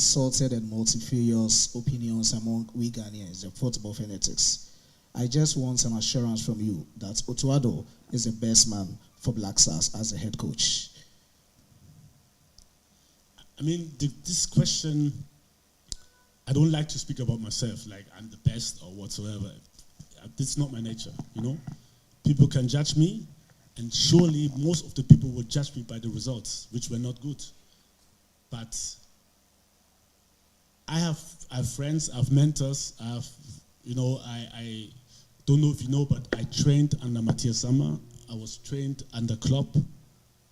assaulted and multifarious opinions among we Ghanaians, the football fanatics. I just want some assurance from you that Otto is the best man for Black Stars as a head coach. I mean, this question, I don't like to speak about myself, like I'm the best or whatsoever. It's not my nature, you know? People can judge me, and surely most of the people will judge me by the results, which were not good. But I have friends, I have mentors, I don't know if you know, but I trained under Matthias Sammer. I was trained under Klopp.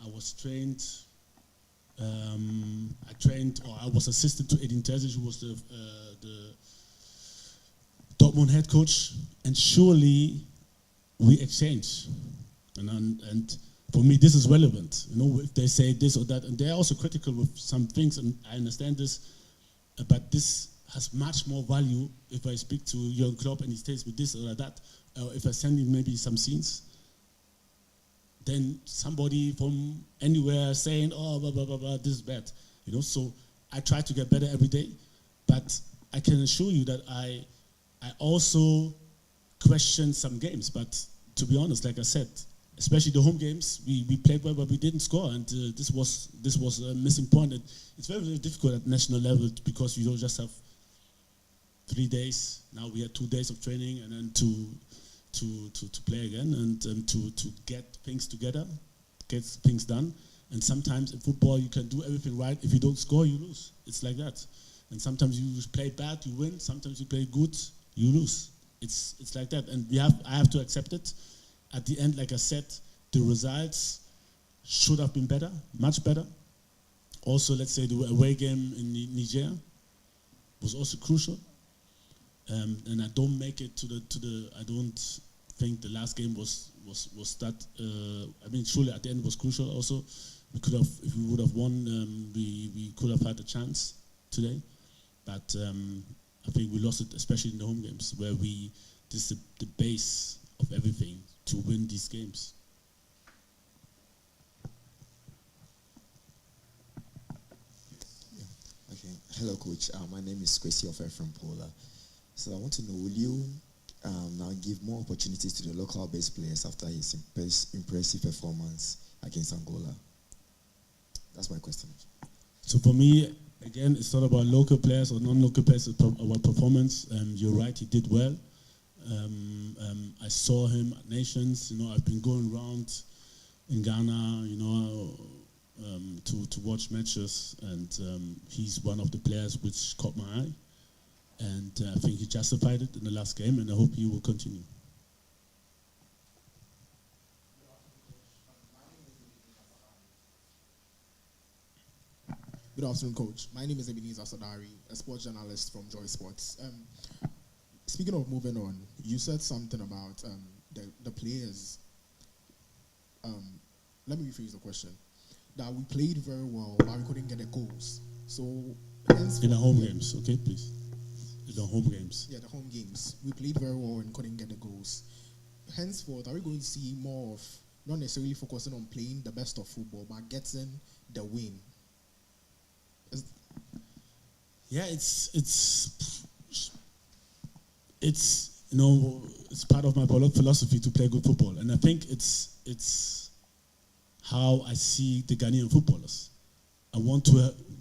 I was trained, I was assistant to Edin Terzic, who was the Dortmund head coach. And surely we exchange. And for me, this is relevant. You know, if they say this or that, and they're also critical with some things, and I understand this, but this has much more value if I speak to Jurgen Klopp and he tells me this or that, or if I send him maybe some scenes, then somebody from anywhere saying, oh, blah, blah, blah, blah, this is bad. You know, so I try to get better every day, but I can assure you that I also question some games, but to be honest, like I said, especially the home games, we played well, but we didn't score, and this was a missing point. And it's very, very difficult at national level because you don't just have 3 days. Now we had 2 days of training, and then to play again, and to get things together, get things done. And sometimes in football, you can do everything right. If you don't score, you lose. It's like that. And sometimes you play bad, you win. Sometimes you play good, you lose. It's like that, and I have to accept it. At the end, like I said, the results should have been better, much better. Also, let's say the away game in Niger was also crucial, and I don't make it to the. I don't think the last game was that. I mean, surely at the end was crucial. Also, we could have, if we would have won, we could have had a chance today, but I think we lost it, especially in the home games, where this is the base of everything to win these games. Yeah. Okay. Hello, Coach. My name is Kwesi Ofer from Pola. So I want to know, will you now give more opportunities to the local-based players after his impressive performance against Angola? That's my question. So for me, again, it's not about local players or non-local players, it's about performance. You're right, he did well. I saw him at Nations. You know, I've been going around in Ghana, you know, to watch matches, and he's one of the players which caught my eye, and I think he justified it in the last game, and I hope he will continue. Good afternoon, Coach. My name is Ebenezer Sadari, a sports journalist from Joy Sports. Speaking of moving on, you said something about the players. Let me rephrase the question. That we played very well, but we couldn't get the goals. So in the home games, okay, please. In the home games. Yeah, the home games. We played very well and couldn't get the goals. Henceforth, are we going to see more of not necessarily focusing on playing the best of football, but getting the win? Yeah, it's you know, it's part of my philosophy to play good football, and I think it's how I see the Ghanaian footballers. I want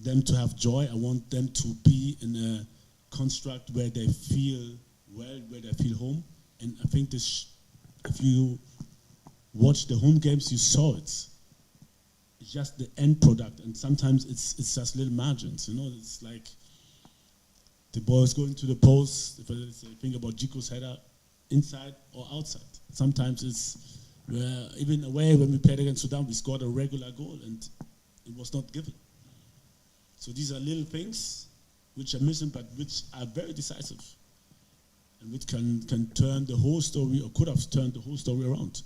them to have joy. I want them to be in a construct where they feel well, where they feel home. And I think this, if you watch the home games, you saw it. It's just the end product, and sometimes it's just little margins. You know, it's like the ball is going to the post. If I think about Jiko's header, inside or outside. Sometimes it's even away when we played against Sudan, we scored a regular goal and it was not given. So these are little things which are missing, but which are very decisive, and which can turn the whole story, or could have turned the whole story around.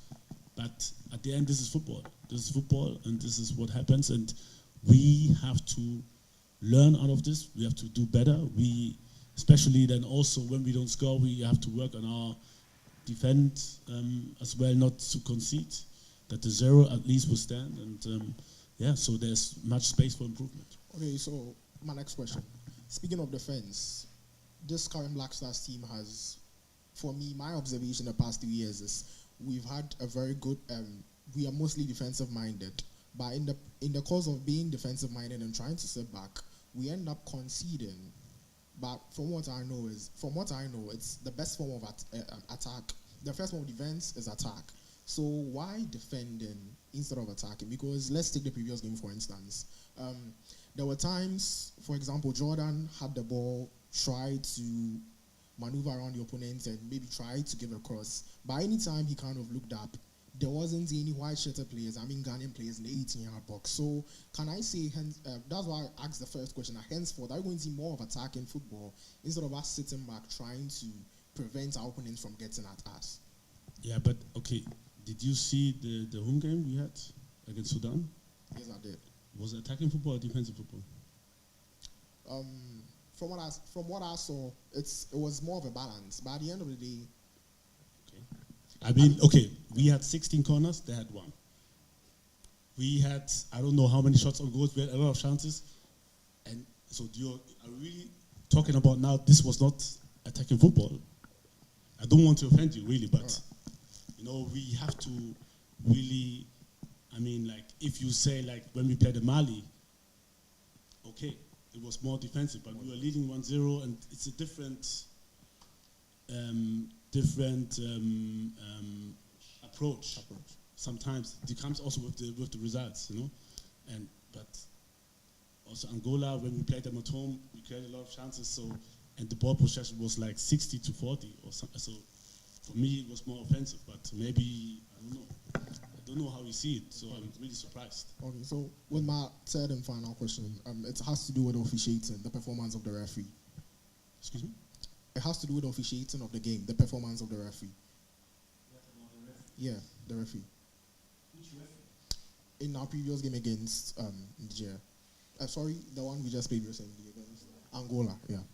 But at the end, this is football. This is football, and this is what happens. And we have to learn out of this. We have to do better. Especially then also when we don't score, we have to work on our defense as well, not to concede. That the zero at least will stand. And yeah, so there's much space for improvement. Okay, so my next question. Speaking of defense, this current Black Stars team has, for me, my observation the past 2 years is we've had a very good. We are mostly defensive minded, but in the course of being defensive minded and trying to sit back, we end up conceding. But from what I know, it's the best form of attack. The first form of defense is attack. So why defending instead of attacking? Because let's take the previous game for instance. There were times, for example, Jordan had the ball, tried to maneuver around the opponent and maybe tried to give a cross. But any time he kind of looked up, there wasn't any white shirted players, Ghanaian players in the 18-yard box. So can I say, that's why I asked the first question, henceforth, are we going to see more of attack in football instead of us sitting back trying to prevent our opponents from getting at us? Yeah, but okay, did you see the home game we had against Sudan? Yes, I did. Was it attacking football or defensive football? From what I saw, it was more of a balance. But at the end of the day, we had 16 corners, they had 1. We had, I don't know how many shots on goals, we had a lot of chances. And so are we really talking about now this was not attacking football? I don't want to offend you really, but we have to really, if you say like when we played the Mali, okay, it was more defensive, but we were leading 1-0 and it's a different approach. Sometimes it comes also with the results, but also Angola, when we played them at home, we created a lot of chances. So, and the ball possession was like 60-40 or something. So, for me, it was more offensive. But maybe I don't know how you see it. So I'm really surprised. Okay, so with my third and final question, it has to do with officiating, the performance of the referee. Excuse me? It has to do with officiating of the game, the performance of the referee. Yeah, the referee. Which referee? In our previous game against Niger. Sorry, the one we just played recently against Angola. Yeah.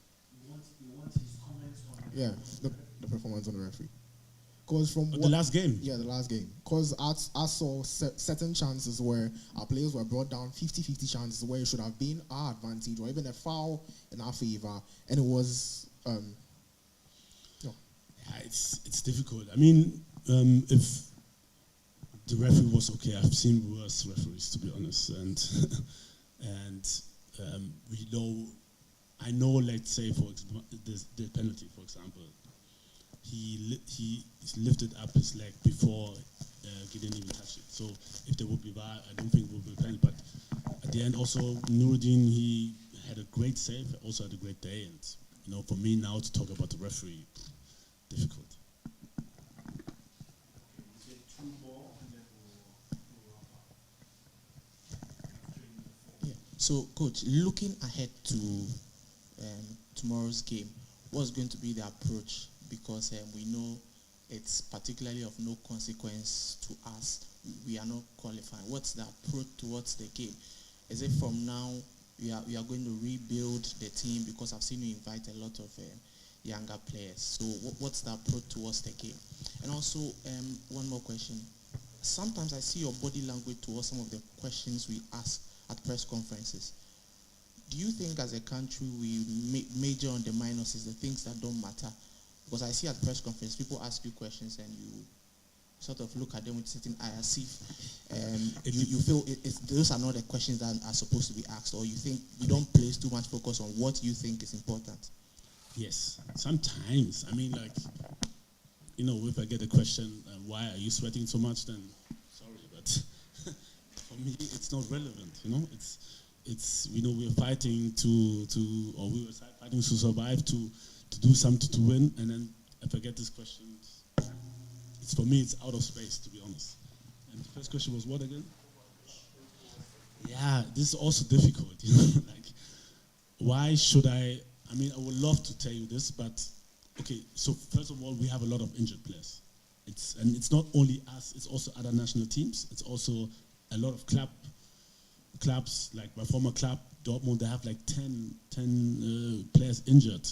You want his comments on? Yeah, the performance of the referee. Because from the last game. Yeah, the last game. Because I saw certain chances where our players were brought down, 50-50 chances where it should have been our advantage or even a foul in our favor, and it was. Yeah, it's difficult. If the referee was okay, I've seen worse referees, to be honest, and I know. Let's say for the penalty, for example, he lifted up his leg before he didn't even touch it. So if there would be VAR, I don't think it would be a penalty. But at the end, also Nuruddin, he had a great save, also had a great day, and for me now to talk about the referee, difficult. So, Coach, looking ahead to tomorrow's game, what's going to be the approach? Because we know it's particularly of no consequence to us. We are not qualifying. What's the approach towards the game? Is it from now we are going to rebuild the team? Because I've seen you invite a lot of younger players. So what's the approach towards the game? And also, one more question. Sometimes I see your body language towards some of the questions we ask at press conferences. Do you think as a country we major on the minuses, the things that don't matter? Because I see at press conference, people ask you questions and you sort of look at them with a certain eye as if you feel those are not the questions that are supposed to be asked, or you think you don't place too much focus on what you think is important. Yes, sometimes. If I get a question, why are you sweating so much, then sorry, but for me, it's not relevant. It's we're fighting we were fighting to survive, to do something to win, and then if I get this question, it's for me, it's out of space, to be honest. And the first question was what again? Yeah, this is also difficult. Why should I would love to tell you this, but okay. So first of all, we have a lot of injured players. It's not only us; it's also other national teams. It's also a lot of clubs, like my former club, Dortmund. They have like 10 players injured.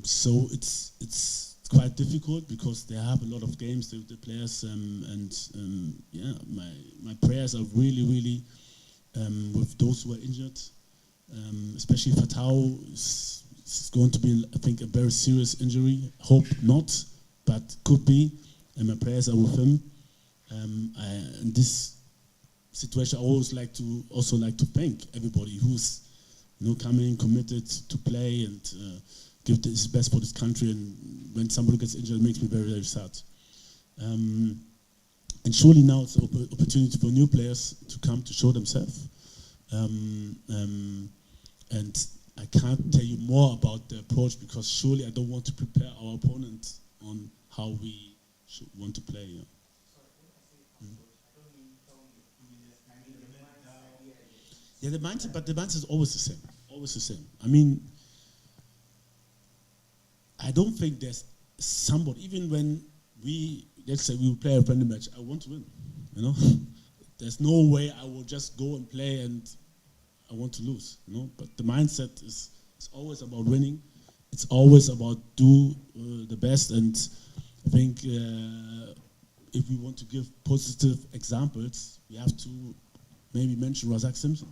So it's quite difficult because they have a lot of games, the players, my prayers are really with those who are injured. especially Fatau is going to be, I think, a very serious injury. Hope not, but could be. And my prayers are with him. In this situation, I always like to thank everybody who's coming committed to play and give his best for this country. And when somebody gets injured, it makes me very, very sad. And surely now it's an opportunity for new players to come to show themselves. And I can't tell you more about the approach because surely I don't want to prepare our opponent on how we should want to play. Yeah. Yeah, the mindset is always the same. Always the same. I mean, I don't think there's somebody, even when let's say we will play a friendly match, I want to win, There's no way I will just go and play and I want to lose, But the mindset is always about winning. It's always about do the best. And I think if we want to give positive examples, we have to maybe mention Razak Simpson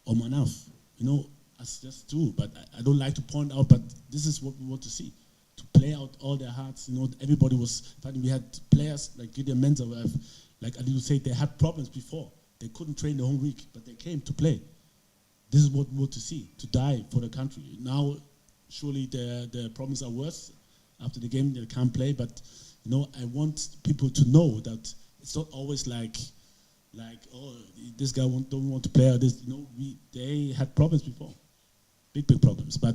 or Manaf, as just two. But I don't like to point out, but this is what we want to see. To play out all their hearts, everybody was fighting. We had players like Gideon Mensah, like Aliu said, they had problems before. They couldn't train the whole week, but they came to play. This is what we want to see, to die for the country. Now, surely their problems are worse. After the game, they can't play, but, I want people to know that it's not always like oh, this guy don't want to play, or this, they had problems before. Big problems, but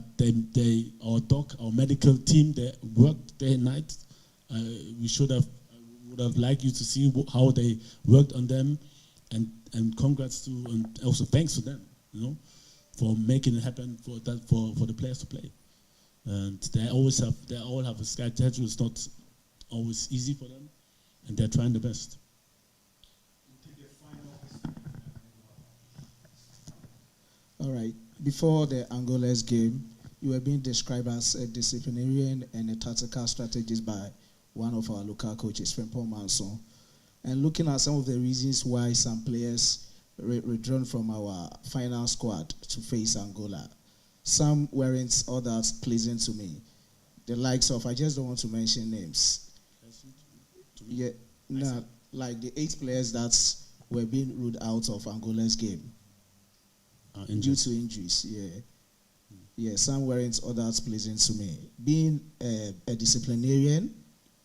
our medical team, they worked day and night. We would have liked you to see how they worked on them, and congrats to, and also thanks to them, for making it happen for the players to play. And they all have a schedule. It's not always easy for them, and they're trying their best. All right. Before the Angola's game, you were being described as a disciplinarian and a tactical strategist by one of our local coaches, Frimpong Manson. And looking at some of the reasons why some players withdrawn from our final squad to face Angola, some weren't all that pleasing to me. The likes of, I just don't want to mention names. Yeah, no, like the 8 players that were being ruled out of Angola's game. Due to injuries, yeah. Yeah, some weren't all that pleasing to me. Being a disciplinarian,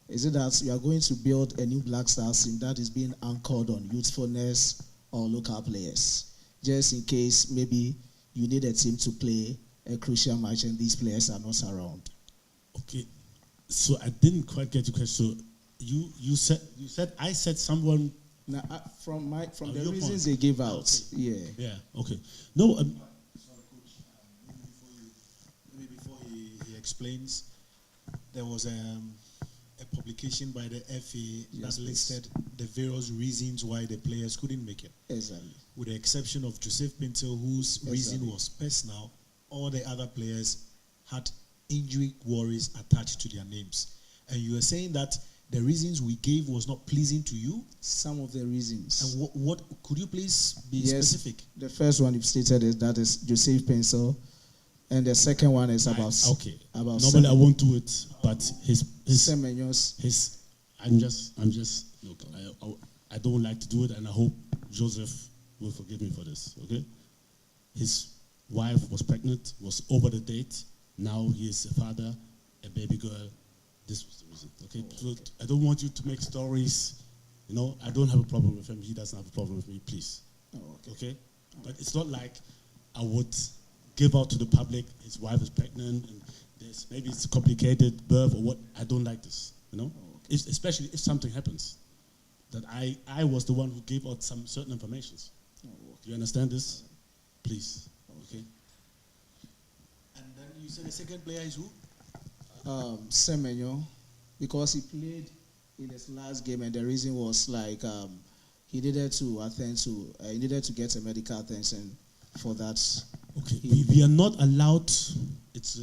is it that you are going to build a new Black Stars team that is being anchored on youthfulness or local players? Just in case maybe you need a team to play a crucial match and these players are not around. Okay, so I didn't quite get your question. So you said I said someone. Now, from the reasons they gave out, okay. Yeah, okay. No, sorry, Coach. Maybe before he explains, there was a publication by the FA that listed the various reasons why the players couldn't make it. Exactly. With the exception of Joseph Paintsil, whose reason was personal, all the other players had injury worries attached to their names. And you were saying that the reasons we gave was not pleasing to you? Some of the reasons. And what could you please be specific? The first one you've stated is that is Joseph Paintsil, and the second one is about normally I won't do it, but his I'm just look, I don't like to do it, and I hope Joseph will forgive me for this. Okay, his wife was pregnant, was over the date. Now he is a father, a baby girl. This was the reason. Okay, so I don't want you to make stories. I don't have a problem with him. He doesn't have a problem with me. Please. Oh, okay. But it's not like I would give out to the public. His wife is pregnant, and maybe it's a complicated birth or what. I don't like this. Especially if something happens, that I was the one who gave out some certain informations. Do you understand this? Please. Okay. And then you said the second player is who? Semenyo, because he played in his last game, and the reason was he needed to get a medical attention for that. Okay, we are not allowed. It's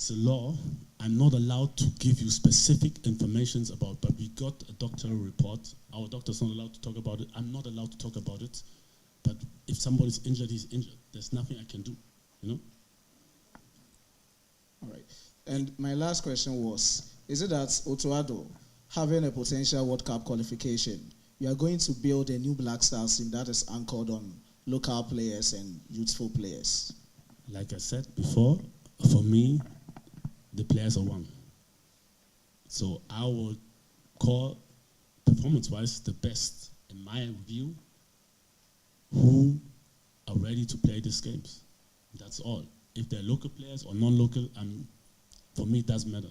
a law. I'm not allowed to give you specific informations about. But we got a doctoral report. Our doctor's not allowed to talk about it. I'm not allowed to talk about it. But if somebody's injured, he's injured. There's nothing I can do, you know? All right. And my last question was, is it that Otto, having a potential World Cup qualification, you are going to build a new Black Stars team that is anchored on local players and youthful players? Like I said before, for me, the players are one. So I will call, performance-wise, the best, in my view, who are ready to play these games. That's all. If they're local players or non-local, for me, it doesn't matter.